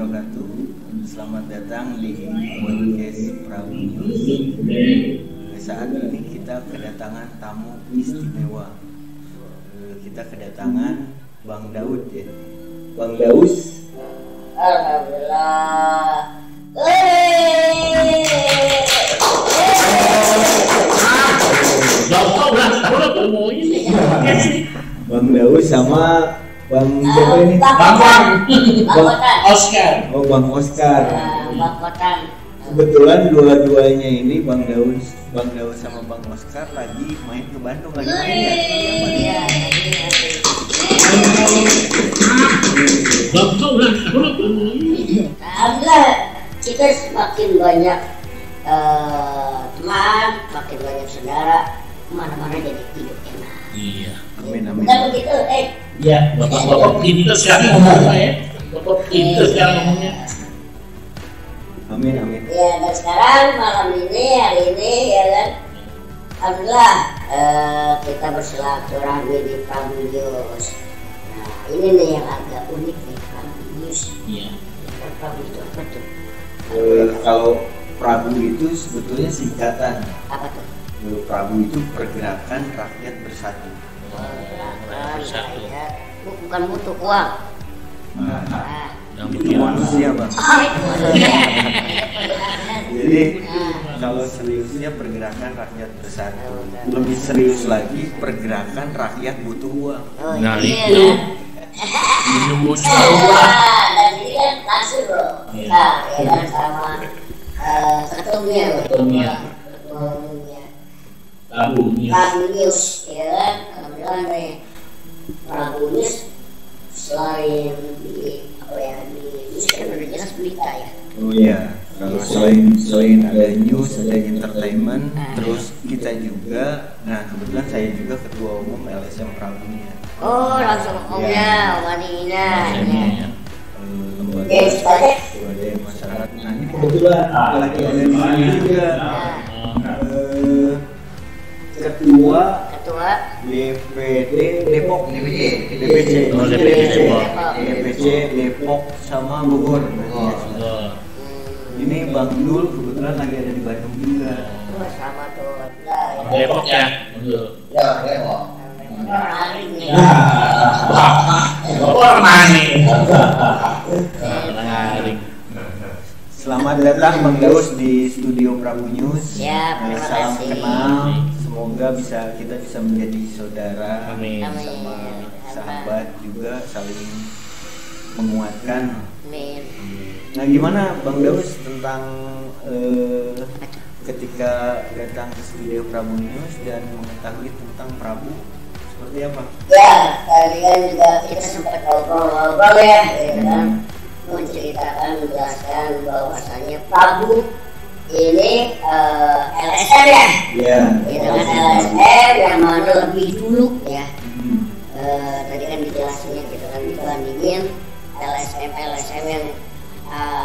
wabarakatuh. Selamat datang di podcast Prabu News. Saat ini kita kedatangan tamu istimewa. Kita kedatangan Bang Daud ya. Bang Daus. Alhamdulillah. Bang Daus sama Bang siapa ini? Bang Oscar. Oh, Bang Oscar. Bang Kotan. Kebetulan dua-duanya ini Bang Daus sama Bang Oscar lagi main ke Bandung, lagi main ya? Iya. Alhamdulillah kita semakin banyak teman, makin banyak saudara, kemana-mana jadi hidup enak. Iya. Amin amin. Bukan begitu, Iya, bapak pintar sekarang ngomongnya ya. Bapak pintar sekarang ngomongnya. Amin amin. Ya, dan sekarang malam ini, hari ini ya kan, alhamdulillah kita bersilaturahmi di Prabu News. Nah, ini nih yang agak unik nih Prabu News. Iya. Prabu itu apa tuh? Kalau Prabu itu sebetulnya singkatan. Apa tuh? Prabu itu pergerakan rakyat bersatu. Bersatu. Bukan butuh uang. Nah, Yang itu begini. manusia bang. Itu Jadi kalau seriusnya pergerakan rakyat bersatu, lebih serius lagi pergerakan rakyat butuh uang. Oh, Nah, iya, itu. kan? Minum bocor. Dan ini kan langsung bro. Iya. Nah, ya kan sama ketumnya. Ketumnya. Ketumnya. Prabu News. Prabu News, ya kan? Alhamdulillah nih Prabu News selain di apa ya di news kan udah jelas berita ya. Oh iya, kalau selain ada news, ada entertainment, terus kita juga, nah kebetulan saya juga ketua umum LSM Prabunya. Oh langsung omnya, omaninya. Iya. Lembaga Ya sebagai swadaya masyarakat. Nah ini kebetulan lagi ada di sini juga ketua ketua DPD Depok, DPC, Oh, DPC Depok. DPC Depok sama Bogor. Ini Bang Dul kebetulan lagi ada di Bandung juga. sama tuh. Nah, Depok ya. Betul. hari ini. Bapak mana? Ngaring. Selamat datang Bang Daus di studio Prabu News. Ya, terima Salam kasih. kenal. Semoga kita bisa menjadi saudara, Amin. sama sahabat juga, saling menguatkan. Amin. Nah, gimana Bang Daus tentang ketika datang ke studio Prabu News dan mengetahui tentang Prabu seperti apa? Ya, tadi kan juga kita sempat ngobrol-ngobrol ya, gitu kan, menceritakan, menjelaskan bahwasannya Prabu ini LSM ya, Iya. gitu kan, LSM yang mana lebih dulu ya. Tadi kan dijelasinnya gitu kan, dibandingin LSM yang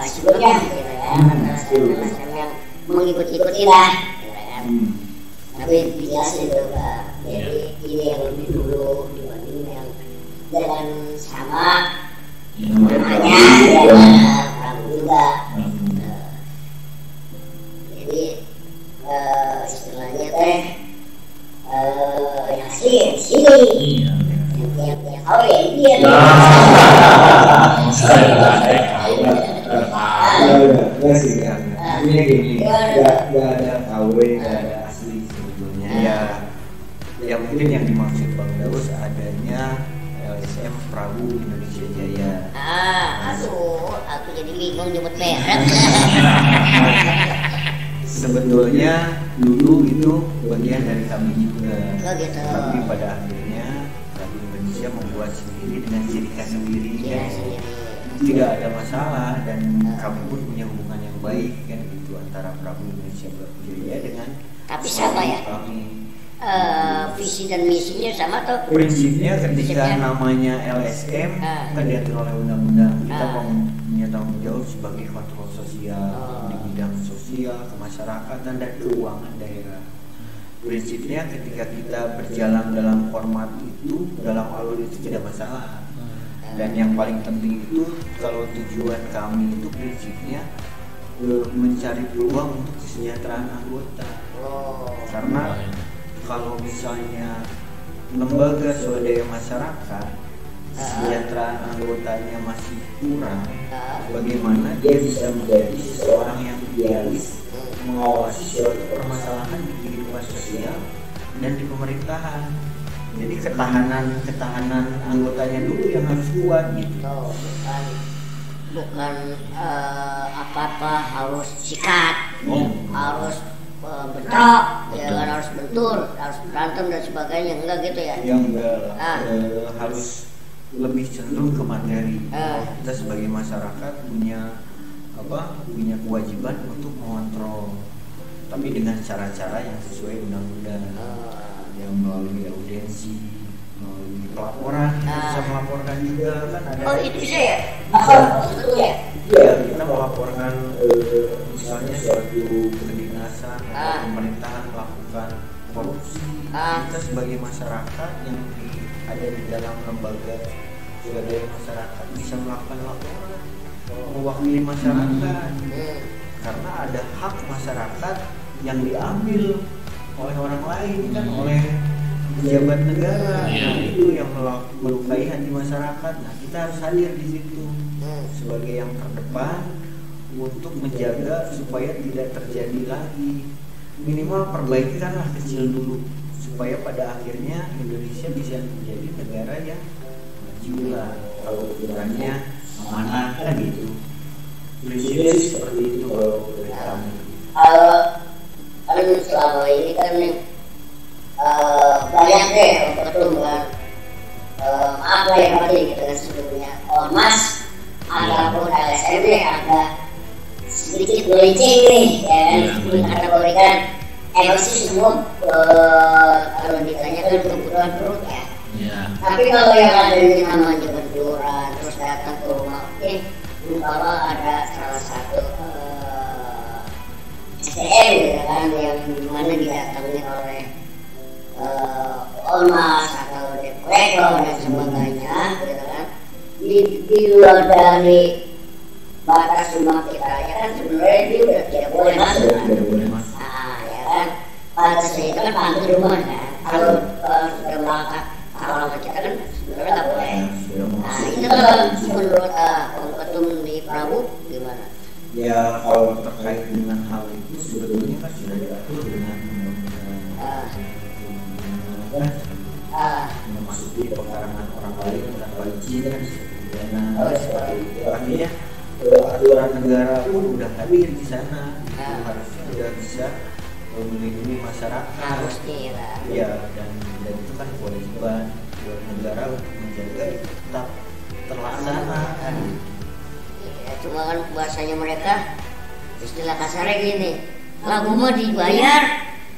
sebelumnya gitu kan, LSM yang mengikut-ikuti lah gitu kan. Tapi dijelasin itu Pak, jadi ini yang lebih dulu dibanding yang dengan sama namanya ya Prabu juga. Jadi istilahnya teh yang asli yang sini, Iya. yang tahu ya dia. Enggak sih kan. Artinya gini, nggak ada KW, nggak ada asli sebetulnya. Ya mungkin yang dimaksud Bang Daus adanya LSM Prabu Indonesia Jaya. Aduh, aku jadi bingung nyebut merek. Sebetulnya dulu itu bagian dari kami juga. Oh gitu. Tapi pada akhirnya Prabu Indonesia membuat sendiri dengan ciri khas sendiri. Ya Kan? sendiri. Tidak ada masalah dan kami pun punya hubungan yang baik kan gitu antara Prabu Indonesia Jaya dengan Tapi sama ya. kami. Visi dan misinya sama tuh. Prinsipnya ketika Prinsipnya. namanya LSM kan diatur oleh undang-undang, kita punya tanggung jawab sebagai kontrol sosial di bidang sosial, kemasyarakatan dan keuangan daerah. Prinsipnya ketika kita berjalan dalam format itu, dalam alur itu tidak masalah. Dan yang paling penting itu kalau tujuan kami itu prinsipnya mencari peluang untuk kesejahteraan anggota. Karena kalau misalnya lembaga swadaya masyarakat kesejahteraan anggotanya masih kurang, bagaimana dia bisa menjadi seseorang yang idealis mengawasi suatu permasalahan di kehidupan sosial dan di pemerintahan. Jadi ketahanan anggotanya dulu yang harus kuat gitu. Bukan apa-apa harus sikat, harus bentrok, ya kan, harus bentur, harus berantem dan sebagainya, enggak gitu ya? Ya enggak, harus lebih cenderung ke materi. Kita sebagai masyarakat punya kewajiban untuk mengontrol, tapi dengan cara-cara yang sesuai undang-undang, yang melalui audiensi, melalui pelaporan, bisa melaporkan juga kan ada. Oh itu bisa ya? Betul ya? Iya, kita melaporkan misalnya suatu kedinasan atau pemerintahan melakukan korupsi. Kita sebagai masyarakat yang ada di dalam lembaga swadaya masyarakat bisa melakukan laporan mewakili masyarakat, karena ada hak masyarakat yang diambil oleh orang lain kan, oleh pejabat negara. Nah, itu yang melukai hati masyarakat. Nah, kita harus hadir di situ sebagai yang terdepan untuk menjaga supaya tidak terjadi lagi. Minimal perbaikanlah kecil dulu supaya pada akhirnya Indonesia bisa menjadi negara yang maju lah, kalau ukurannya amanah kan gitu. Prinsipnya seperti itu kalau dari kami. Kan selama ini kan banyak deh ketum kan, maaf lah ya berarti gitu kan sebelumnya ormas ataupun LSM agak sedikit melenceng nih ya kan, mengkategorikan emosi semua kalau ditanyakan kebutuhan perut ya. Tapi kalau yang ada di namanya benturan terus datang ke rumah, umpama ada salah satu STM gitu kan, yang mana didatangi oleh ormas atau depretor dan sebagainya gitu kan, di luar dari batas rumah kita ya kan, sebenarnya dia udah tidak boleh masuk kan. Ya kan, batasnya itu kan pantai rumah kan, kalau sudah melangkah kalau kita kan sebenarnya nggak boleh. Nah itu kan menurut ketum di Prabu gimana? Ya kalau terkait dengan hal itu sebetulnya kan sudah diatur dengan memasuki pekarangan orang lain tanpa izin kan pidana seperti itu. Artinya aturan negara pun udah hadir di sana, harusnya sudah bisa melindungi masyarakat. Harusnya ya, dan itu kan kewajiban buat negara untuk menjaga itu tetap terlaksana kan. Ya, cuma kan bahasanya mereka istilah kasarnya gini, lah gue mau dibayar,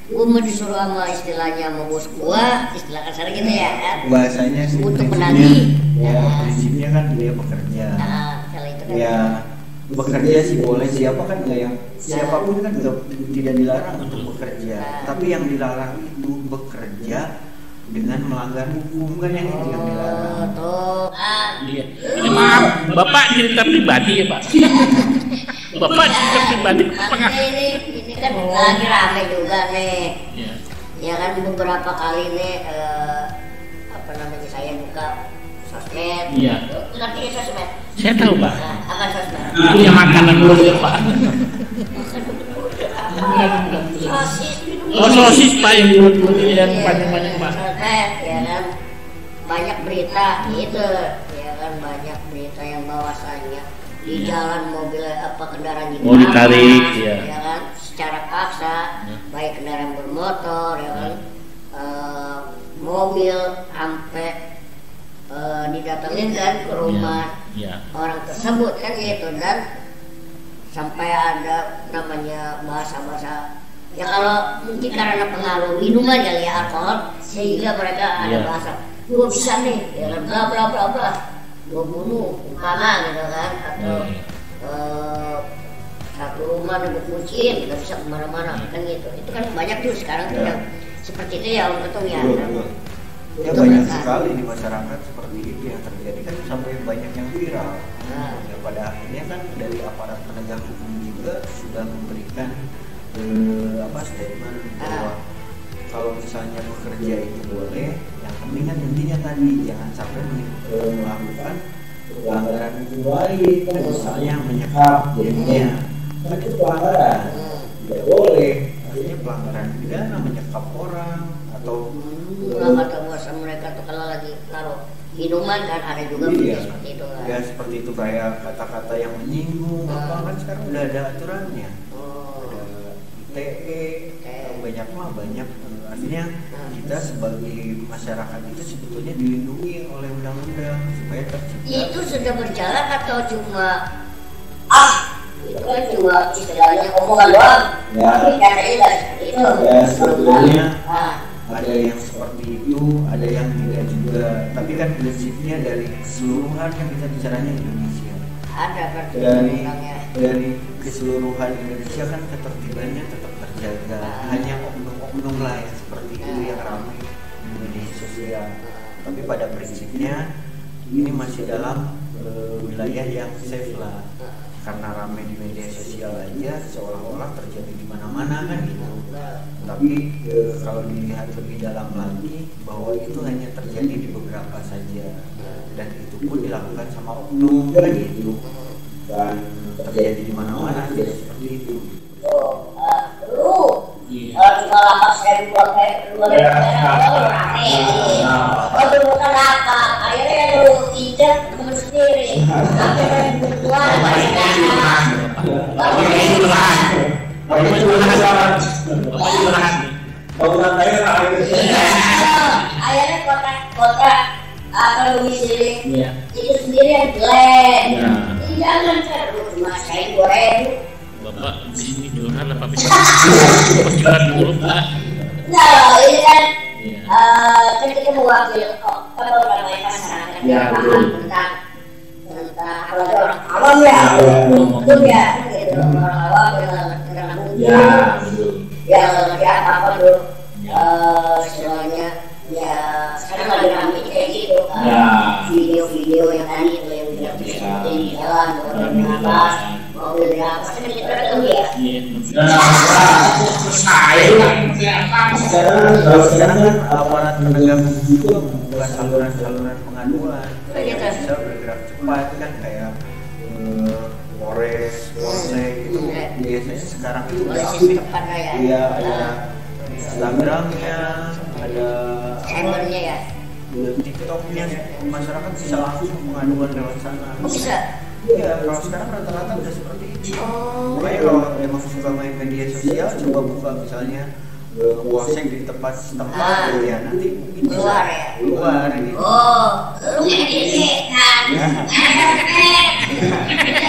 gue mau disuruh sama istilahnya sama bos gue, istilah kasarnya gitu ya kan, bahasanya sih untuk menagih ya, prinsipnya kan dia bekerja. Kalau itu kan ya bekerja sih boleh, siapa kan nggak, yang siapapun kan tidak dilarang untuk bekerja, tapi yang dilarang itu bekerja dengan melanggar hukum kan, yang itu yang dilarang. Iya. Ini maaf, Bapak cerita pribadi ya Pak. Bapak cerita pribadi. Ini kan lagi rame juga nih. Ya kan beberapa kali nih apa namanya, saya buka sosmed. Iya. Ngerti sosmed? Saya tahu Pak. Apa sosmed? Itu yang makanan dulu ya Pak. Sosis. Oh sosis Pak, yang dulu yang panjang-panjang Pak. Sosmed ya kan, banyak berita itu ya kan, banyak berita yang bahwasannya di jalan mobil kendaraan mau ditarik ya kan, secara paksa, baik kendaraan bermotor ya kan, mobil sampai didatengin kan ke rumah orang tersebut kan gitu, dan sampai ada namanya bahasa-bahasa ya, kalau mungkin karena pengaruh minuman kali ya, alkohol, sehingga mereka ada bahasa gua bisa nih ya kan, bla bla bla bla, gua bunuh umpama gitu kan, atau satu rumah nunggu kucing nggak bisa kemana-mana kan gitu. Itu kan banyak tuh sekarang tuh yang seperti itu ya Om Ketum ya kan? Ya banyak sekali di masyarakat seperti itu yang terjadi kan sampai banyak yang viral. Ya, pada akhirnya kan dari aparat penegak hukum juga sudah memberikan statement bahwa kalau misalnya bekerja itu boleh, yang penting kan intinya tadi jangan sampai melakukan pelanggaran hukum lain, kan misalnya menyekap jadinya kan itu pelanggaran, tidak boleh. Artinya pelanggaran pidana menyekap orang atau kata puasa mereka tuh kalau lagi taruh minuman kan ada juga seperti itu kan. Ya seperti itu, kayak kata-kata yang menyinggung apa kan sekarang udah ada aturannya. Ada ITE banyak artinya kita sebagai masyarakat itu sebetulnya dilindungi oleh undang-undang supaya tercipta. Itu sudah berjalan atau cuma itu kan cuma istilahnya omongan doang. Ya. Tapi katanya itu. Ya sebetulnya ada yang seperti itu, ada yang tidak juga. Tapi kan prinsipnya dari keseluruhan yang kita bicaranya Indonesia. Ada pertimbangannya. Dari keseluruhan Indonesia kan ketertibannya tetap terjaga. Hanya oknum-oknum lah yang seperti itu yang ramai di media sosial. Tapi pada prinsipnya ini masih dalam wilayah yang safe lah. Karena ramai di media sosial aja seolah-olah terjadi di mana-mana kan gitu. Tapi kalau dilihat lebih dalam lagi bahwa itu hanya terjadi di beberapa saja dan itu pun dilakukan sama oknum kan gitu. Dan terjadi di mana-mana jadi seperti itu. Kalau lapak saya buat kayak rame. Itu bukan apa, akhirnya lu tidak temen sendiri. Akhirnya buat akhirnya kotak domisili itu sendiri yang blend. Jangan terus masain goreng. Bapak di sini jualan apa bisa? Jualan dulu Pak. Nah, ini kan kan kita mewakili kalau ramai masyarakat yang paham tentang apalagi orang awam ya, hukum ya, gitu orang awam dengan hukum, yang ngerti apa tuh, semuanya ya sekarang lagi ramai kayak gitu, video-video yang tadi itu yang tidak bisa di jalan, mobil berapa, kan kita tahu ya. Sekarang kan aparat penegak hukum itu membuat saluran-saluran pengaduan. Bisa bergerak cepat kan kayak Polres, Polsek itu biasanya sekarang itu iya ada Instagramnya, ada Cybernya ya. TikToknya, masyarakat bisa langsung pengaduan lewat sana. Bisa. Iya, kalau sekarang rata-rata udah seperti itu. Makanya kalau emang suka main media sosial, coba buka misalnya Polsek di tempat ya nanti keluar ya. Keluar gitu. Lu ngedit kan?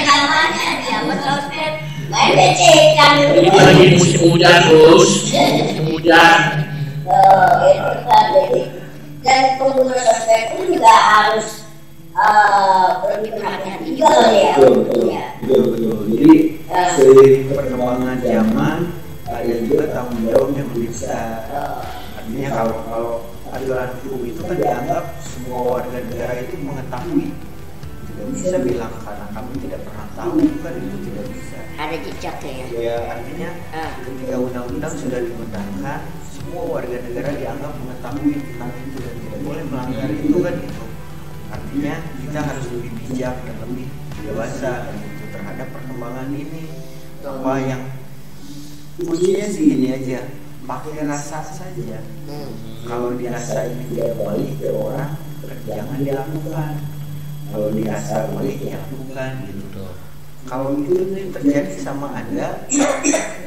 Namanya siapa sosmed? Main becek kan? Ini lagi musim hujan Gus. Musim hujan. Itu kan jadi dan pengguna sosmed pun juga harus lebih berhati-hati juga ya. Betul. Jadi seiring perkembangan zaman ada juga tanggung jawab yang lebih besar. Artinya kalau aturan hukum itu kan dianggap semua warga negara itu mengetahui. Tidak bisa bilang karena kami tidak pernah tahu, kan itu tidak bisa. Ada jejaknya ya. Ya artinya ketika undang-undang sudah diundangkan, semua warga negara dianggap mengetahui tentang itu dan tidak boleh melanggar itu kan itu. Artinya kita harus lebih bijak dan lebih dewasa gitu terhadap perkembangan ini. Apa yang kuncinya sih ini aja, pakai rasa saja. Kalau dirasa ini tidak baik ke orang, jangan dilakukan. Kalau dirasa baik, dilakukan gitu. Kalau itu terjadi sama Anda,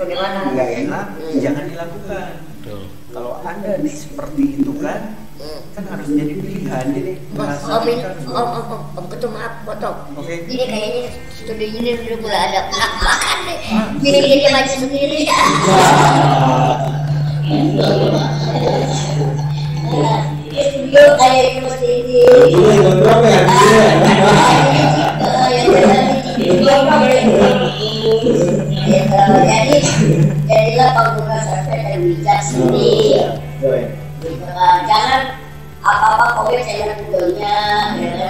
Bagaimana? nggak enak, jangan dilakukan. Kalau Anda seperti itu kan harus jadi pilihan. Jadi Om ketua maaf potong. Oke. Ini kayaknya studio ini udah mulai ada pelak-pelakan deh. Gini maju sendiri. Studio kayak seperti ini. Jadilah pengguna sosmed yang bijak sendiri. Jangan apa-apa pokoknya saya enak modelnya,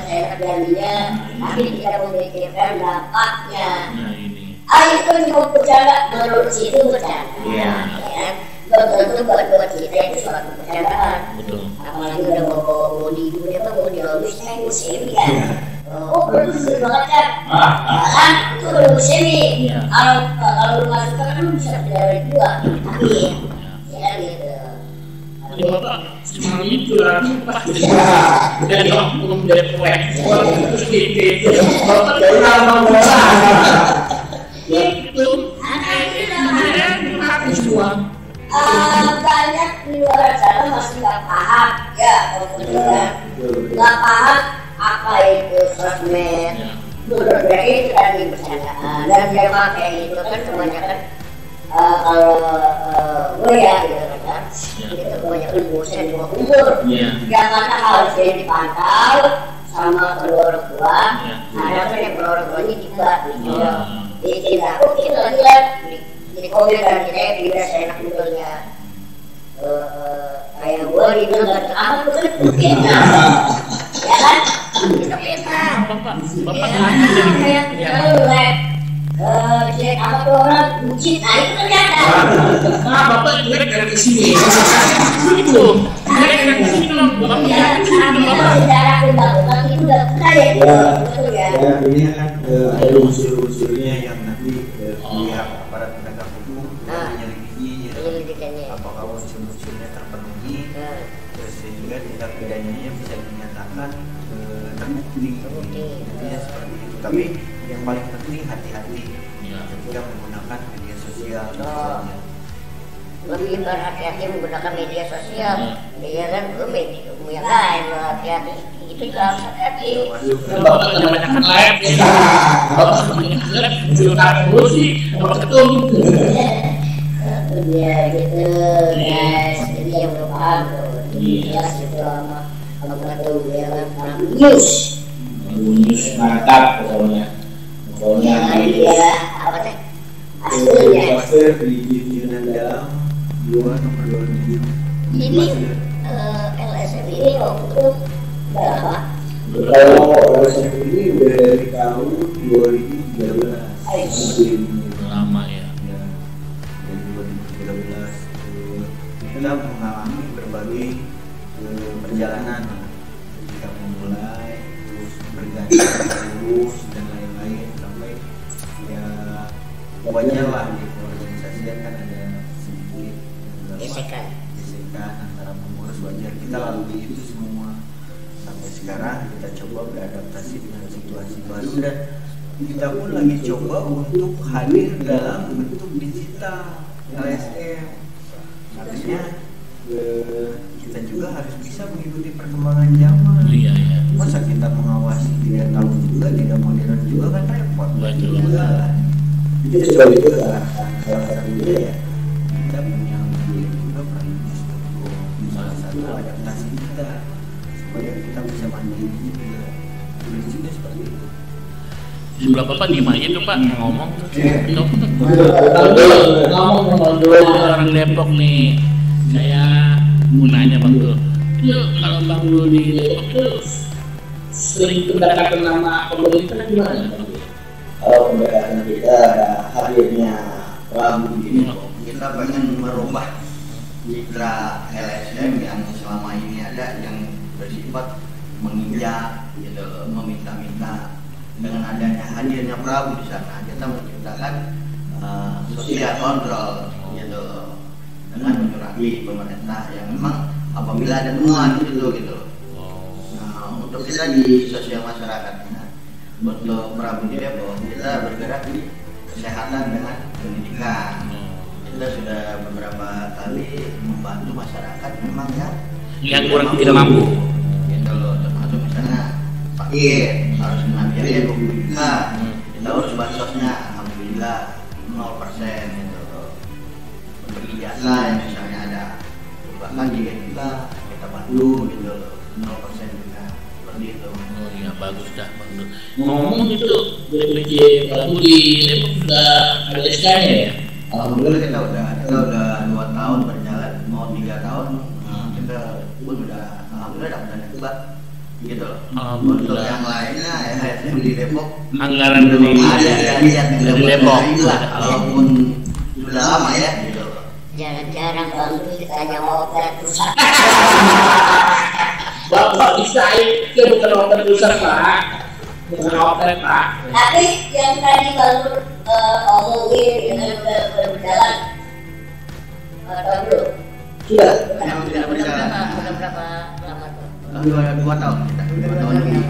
saya enak gantinya, tapi tidak memikirkan dampaknya. Nah ini. Itu kan cuma bercanda, menurut situ bercanda. Iya. Ya, tentu buat kita itu suatu bercandaan. Betul. Apalagi udah bawa body halus, musim ya. Oh, betul banget kan? Kan itu udah musim nih. Iya. Kalau lu masuk kan lu bisa dari dua, tapi ya gitu. Jadi bapak semalam itu pas dari oknum Depok, terus gitu. Bapak itu habis uang. Banyak di luar sana masih nggak paham, ya, nggak paham apa itu sosmed. Menurut mereka itu tadi bercandaan dan dia pakai itu kan kebanyakan kalau gue ya gitu kan, itu kebanyakan bosan di bawah umur. Yang mana harus jadi dipantau sama kedua orang tua. Ada kan yang kedua orang tuanya juga gitu. Jadi kita lagi lihat di komen dan kita tidak seenak modelnya. Kayak gue dibilang gak apa tuh kan kita, ya kan? Kita Bapak kayak kalau lihat cek apa tuh orang bucin, nah itu ternyata. Bapak juga dari sini. Itu, dari sini dong. Bapak secara undang-undang itu udah kaya betul ya. Ya, ini kan ada unsur-unsurnya yang nanti pihak aparat penegak hukum menyelidikinya. Apakah unsur-unsurnya terpenuhi, sehingga tindak pidananya bisa dinyatakan terbukti. Intinya seperti itu. Tapi yang paling penting hati-hati ketika menggunakan media sosial. Lebih berhati-hati menggunakan media sosial. Iya kan, lu media yang lain hati-hati. Itu juga harus hati-hati. Bapak kebanyakan live ya. Bapak kebanyakan live curhat dulu sih. Bapak ketum. Ya gitu guys. Jadi yang belum paham tuh. Jelas gitu sama ketum ya kan. News. News mantap pokoknya. Pokoknya dia apa teh? Hasilnya. Master perizinan dalam 2 nomor 27. Ini LSM ini waktu itu berapa? Kalau LSM ini udah dari tahun 2013. lama ya. Dari 2013 kita mengalami berbagai perjalanan ketika memulai terus berganti terus dan lain-lain sampai ya wajar lah di organisasian kan ada sedikit Gesekan antara pengurus, wajar kita lalui itu semua sampai sekarang kita coba beradaptasi dengan situasi baru dan kita pun lagi coba untuk hadir dalam bentuk digital LSM. Artinya kita juga harus bisa mengikuti perkembangan zaman. Iya. Masa kita mengawasi 3 tahun juga tidak modern juga kan repot. Betul. Itu sebab itu salah satunya ya kita punya media juga Prime salah satu adaptasi kita supaya kita bisa mandiri juga. Prinsipnya seperti itu. Sebelah Bapak diem aja tuh Pak ngomong. Ngomong dulu orang Depok nih. Saya mau nanya Bang Dul. Itu kalau Bang Dul di Depok tuh sering pendekatan nama pemerintah gimana Bang Dul? Kalau pendekatan kita hadirnya Prabu di Depok, kita pengen merubah mitra LSM yang selama ini ada yang bersifat menginjak gitu, meminta-minta. Dengan adanya hadirnya Prabu di sana, kita menciptakan sosial kontrol gitu, dengan menyurati pemerintah yang memang apabila ada temuan gitu. Nah, untuk kita di sosial masyarakatnya, untuk Prabu di Depok, kita bergerak di kesehatan dengan pendidikan. Kita sudah beberapa kali membantu masyarakat memang Yang kurang tidak mampu. gitu loh, termasuk misalnya sakit harus kena biaya 20 juta, kita urus bansosnya alhamdulillah 0% gitu loh. Untuk ijazah yang misalnya ada bahkan 3 juta kita bantu gitu loh, 0% juga seperti itu. Oh iya bagus dah Bang Dul. Ngomong itu BPJ Prabu di Depok sudah ada SK-nya ya? Alhamdulillah kita udah 2 tahun berjalan, mau 3 tahun kita pun udah alhamdulillah dapat Pak, gitu loh. Untuk Alhamdulillah. yang lainnya LSM di Depok Anggaran dari dari Depok. walaupun sudah lama ya, gitu loh. Jarang-jarang Bang Dul ditanya operet rusak. Bapak bisa itu bukan operet rusak Pak, bukan operet Pak. Tapi yang tadi Bang Dul omongin dengan udah berjalan tahun belum? Sudah. Udah berapa lama tuh? 2 tahun kita. 2 tahun lebih.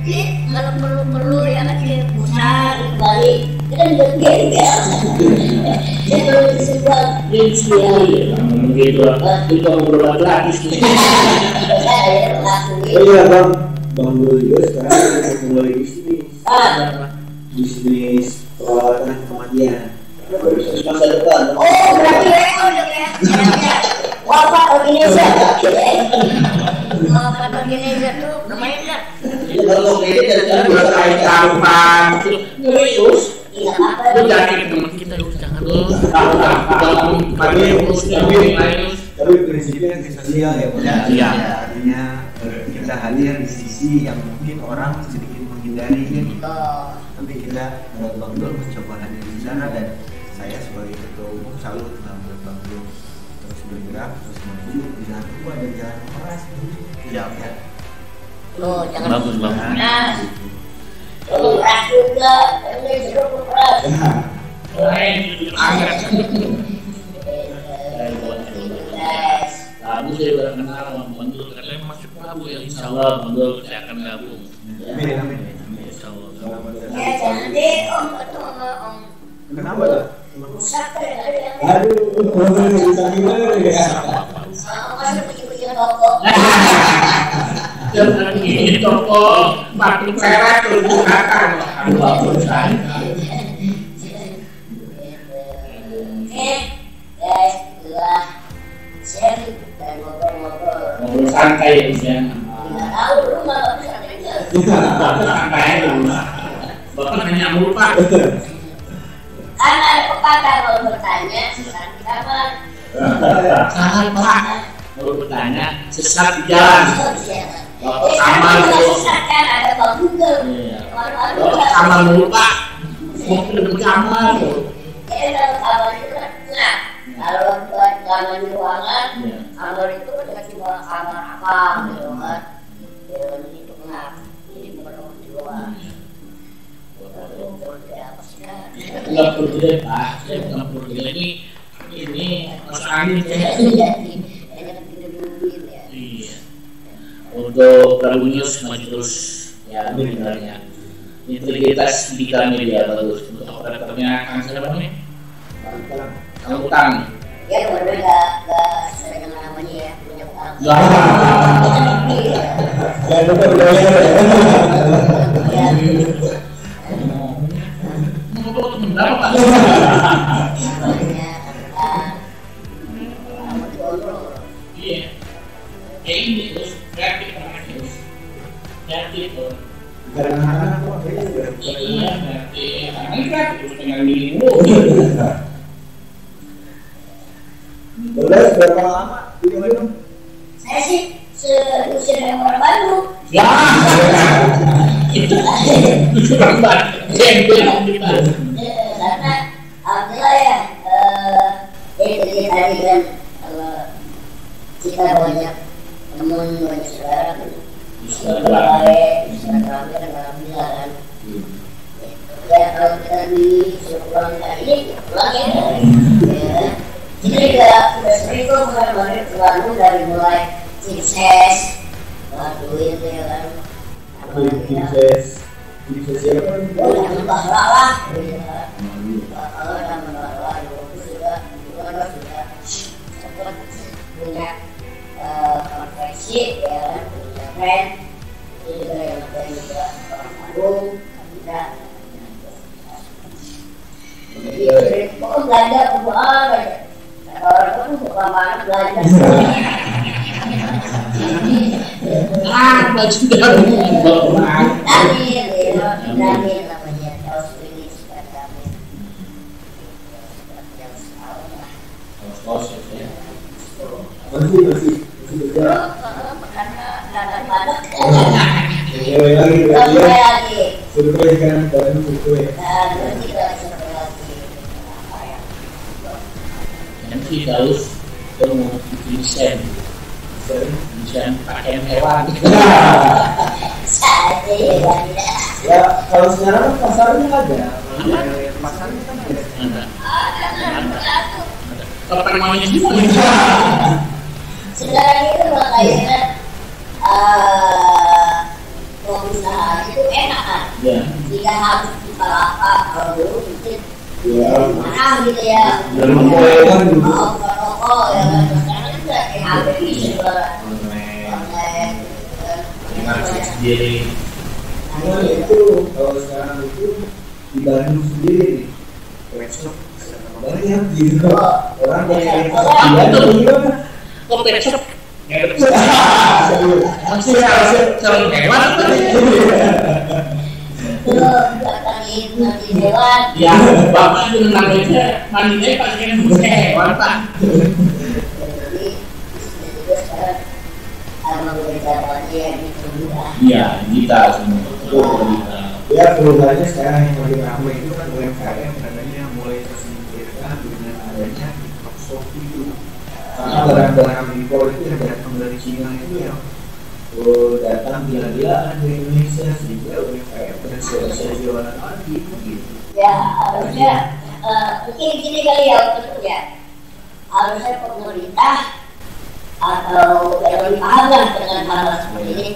Jadi kalau perlu yang kecil pusat balik kita juga gembel. Dia perlu disesuaikan. Gitu, itu berobat gratis nih. Saya lakuin. Oh iya bang, Bang Dul juga sekarang lagi mulai bisnis perawatan kematian. Masa depan. Oh berarti udah kayak wafat organizer. Wafat organizer tuh lumayan kan? Itu kalau ini dari berkait kapan, terus. Iya apa? Lu jangan kayak teman kita lu jangan lu. Tapi Tapi prinsipnya yang sosial ya bang. Iya. Artinya kita hadir di sisi yang mungkin orang sedikit menghindari kan. Oh. Tapi kita Bang Dul mencoba hadir di sana dan saya sebagai ketua umum salut dengan Bang Dul terus bergerak terus maju di jalan tua dan jalan keras. Iya. Loh jangan. Bagus, bagus. Nah, kalau keras juga, ini jeruk keras. Prabu saya udah kenal sama Bang Dul, katanya masuk Prabu ya insya Allah Bang Dul saya akan gabung. Amin amin. Insya Allah. Ya jangan deh om ketemu sama om. Kenapa tuh? Rusak deh ada yang. Aduh, bisa gimana ya? Masa kucing-kucing toko. Jangan gini toko batu perak tuh bukan. Aduh saya. Guys, itulah sharing dan ngobrol-ngobrol. Ngobrol santai ya. Nggak tahu lu malah bisa aja. Santai dulu. Bapak nanya mulu Pak. Kan ada pepatah kalau bertanya sesat di kamar. Salah Pak. Kalau bertanya sesat di jalan. Aman Kalau tuh. sesat kan ada Bang Google. Iya. Orang-orang Bapak kamar mulu Pak. Mau ke kamar tuh. Jadi kalau kamar itu kan nah, kalau buat kamar di ruangan, Iya. kamar itu kan cuma kamar apa gitu kan. Dan itu pengap. Ini perlu di luar. Apa sih kan? Nggak perlu dilihat Pak. Saya nggak perlu dilihat ini Mas Angin saya. Jadi enak kita duluin ya. Iya. Untuk Prabu News maju terus ya sebenarnya. Integritas digital media bagus untuk operatornya Kang siapa namanya? Kang Utang. Ya benar nggak sesuai dengan namanya ya punya utang. Jangan lupa berdoa ya. Mau berapa Pak? Soalnya utang, kamu dikontrol. Iya. Kayak ini terus kreatif namanya terus. Kreatif tuh. Karena anak-anak kok kayaknya udah Iya kreatif. Karena kreatif tinggal minggu. Udah berapa lama di Bandung? Saya sih seusia yang orang Bandung. Ya. Itu lambat. Gembel kita. Karena alhamdulillah ya itu tadi kan kalau kita banyak teman banyak saudara kan bisa rame kan alhamdulillah kan ya kalau kita disuruh pulang kali ini pulang ya kita juga udah sering kok kemarin ke Bandung dari mulai sukses bantuin ya kan Sukses siapa? oh jangan bahwa lah kalau jangan bahwa itu juga sudah sempat punya konversi ya kan punya brand itu juga yang ada juga orang Bandung kita jadi pokoknya belanja kebuang aja kata orang kan bukan mana belanja Baju dalam bawa. Amin namanya harus pilih supaya kami yang selalu lah Proses ya. Masih karena padat. Survei lagi berarti ya. Lagi. Survei kan baru survei. Dan kita survei lagi. Apa ya? Nanti Daus mau bikin desain pakaian hewan. Saja ya. Ya kalau sekarang pasarnya ada. Pasarnya kan ada. Ada. Kapan maunya semua? Sekarang itu makanya pengusaha itu enak kan? Ya. Jika harus Bukalapak kalau dulu mungkin Ya. mahal gitu ya. Dan memulaikan dulu. Toko ya kan. Sekarang kan udah kayak HP bisa Online. online. Sendiri. Nah itu kalau sekarang itu di Bandung sendiri nih, webshop banyak gitu. Orang banyak yang gimana? Kok pet shop? Masih kalau hewan Nanti hewan. ya bapak itu namanya mandinya pakai hewan pak. Jadi juga sekarang abang beberapa yang itu mudah. Iya kita semua kita. Ya perubahannya sekarang yang lagi ramai itu kan UMKM katanya mulai tersingkirkan dengan adanya TikTok Shop itu. Karena barang-barang impor itu yang datang dari Cina itu yang datang gila-gilaan di Indonesia sehingga UMKM pada selesai jualan lagi gitu. Ya harusnya mungkin gini kali ya untuk ya, harusnya pemerintah atau yang lebih paham lah dengan hal seperti ini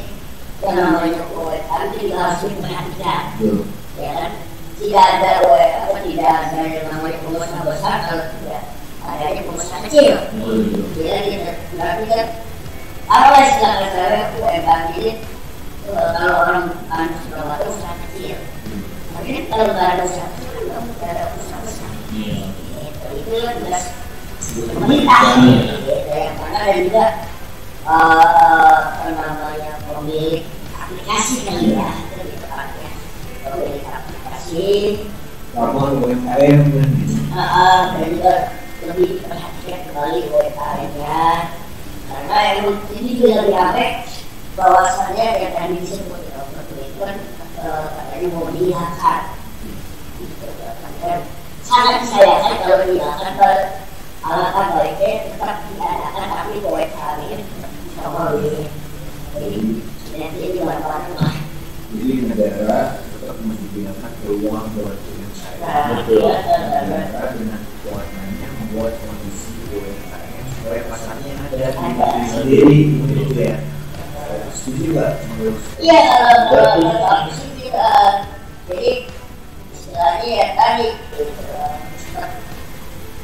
yang namanya UMKM itu juga harus diperhatikan, ya kan? Tidak ada UMKM, tidak ada yang namanya pengusaha besar kalau tidak adanya pengusaha kecil. Ya gitu. Berarti kan apa istilah kasarnya UMKM ini kalau orang sudah ada usaha kecil. Tapi kan kalau nggak ada usaha kecil kan nggak ada usaha besar. Itu kan jelas pemerintah. Yang mana dan juga namanya pemilik aplikasi kali ya, lebih tepatnya pemilik aplikasi. Normal UMKM kan gitu. Dan juga lebih diperhatikan kembali UMKM-nya. Karena yang ini juga lebih apik bahwasannya yang tadi disebut itu kan katanya mau dihilangkan. Sangat disayangkan kalau dihilangkan, alangkah baiknya tetap diadakan tapi UMKM ini bisa melalui. Jadi nanti ini mana-mana lah. Jadi negara tetap menyediakan peluang buat UMKM. Negara dengan kekuatannya membuat kondisi UMKM supaya pasarnya ada di negeri sendiri gitu ya. Setuju nggak menurut? Iya kalau aku sih tidak. Jadi istilahnya ya tadi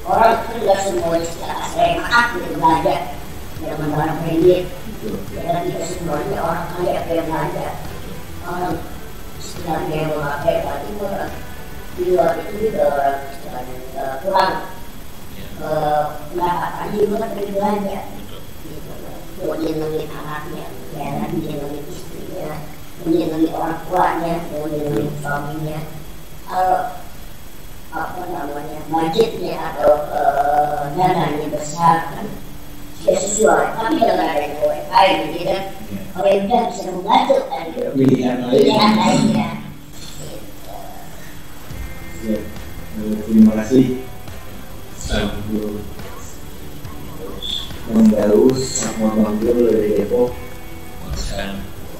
orang itu tidak semuanya secara saya maaf gitu belanja dengan barang kredit. Dan tidak semuanya orang kaya yang belanja. Orang istilahnya yang memakai berarti orang di luar itu juga orang istilahnya kurang pendapatan juga kan dari belanja. Buat nyenengin anaknya, ya kan, nyenengin istrinya, nyenengin orang tuanya, nyenengin suaminya. Kalau apa namanya budgetnya atau dananya besar kan sudah sesuai, tapi dengan adanya UMKM gitu kan, pemerintah bisa membantu kan gitu. Pilihan lainnya. Ya, terima kasih. Mendaus sama Bang Jul dari Depok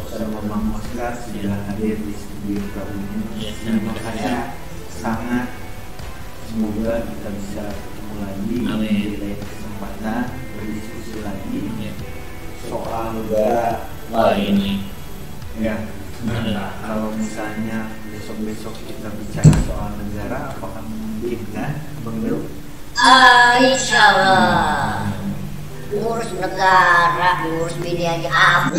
sama Bang Oscar sudah hadir di studio kami ini. Saya sangat semoga kita bisa ketemu lagi di lain kesempatan berdiskusi lagi soal negara ini. Ya. Nah, kalau misalnya besok-besok kita bicara soal negara, apakah mungkin kan, Bang Jul? Insya Allah. Ngurus negara, ngurus bini aja apa?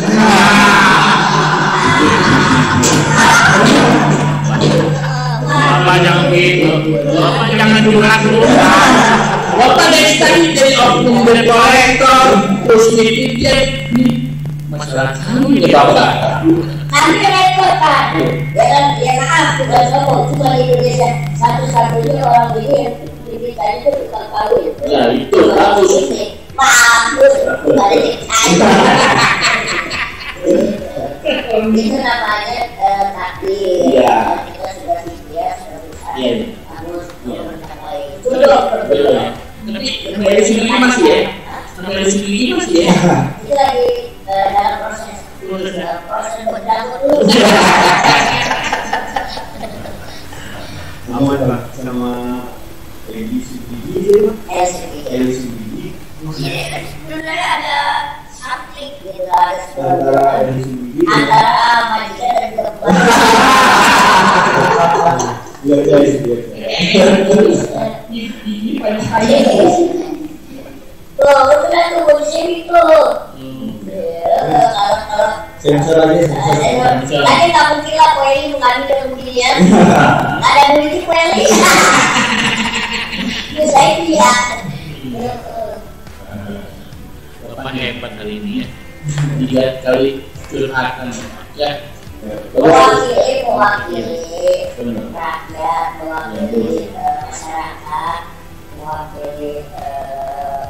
Bapak jangan gitu, Bapak jangan curhat. Bapak dari tadi jadi oknum dari kolektor, terus jadi masalah kamu ini Bapak. Tapi repot kan? Ya maaf, bukan sombong, cuma di Indonesia satu-satunya orang bini yang kita itu bukan kawin. Ya itu bagus. Bagus, balik aja. itu namanya takdir. Iya. Kita sudah ikhtiar, sudah berusaha. Iya. Namun Iya. mencapai jodoh. Betul ya. Tapi sampai di sini masih ya. Sampai di sini masih ya. Itu lagi dalam proses berdampur dulu. Sama Pak, sama LCD LCD. Jadi kan sebenarnya ada something gitu, ada antara LCD antara majikan dan keluarga. Ini paling Tuh, itu kan tuh bonusnya itu. Kalau sensor aja sensor. lagi nggak mungkin lah Kueli mengambil dengan beginian. Nggak ada duit di Kueli. Itu saya dia. Bapak hebat kali ini ya. 3 kali curhatan ya. Mewakili rakyat, mewakili masyarakat, mewakili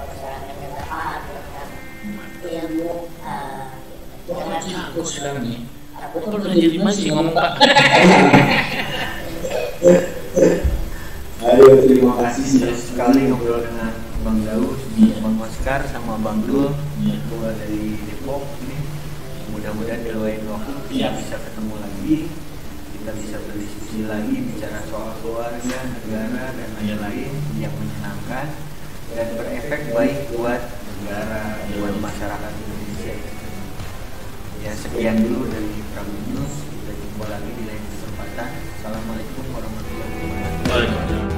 masyarakat yang bermanfaat tentang ilmu. Aku sekarang nih. Aku kan udah jadi masih ngomong Pak. Ayo, terima kasih sekali ngobrol dengan Bang Daus, Bang Oscar sama Bang Dul, dua dari Depok ini. Mudah-mudahan di lain waktu kita bisa ketemu lagi, kita bisa berdiskusi lagi, bicara soal keluarga, negara dan lain-lain yang menyenangkan dan berefek baik buat negara, buat masyarakat Indonesia. Ya sekian dulu dari Prabu News, kita jumpa lagi di lain kesempatan. Assalamualaikum warahmatullahi wabarakatuh.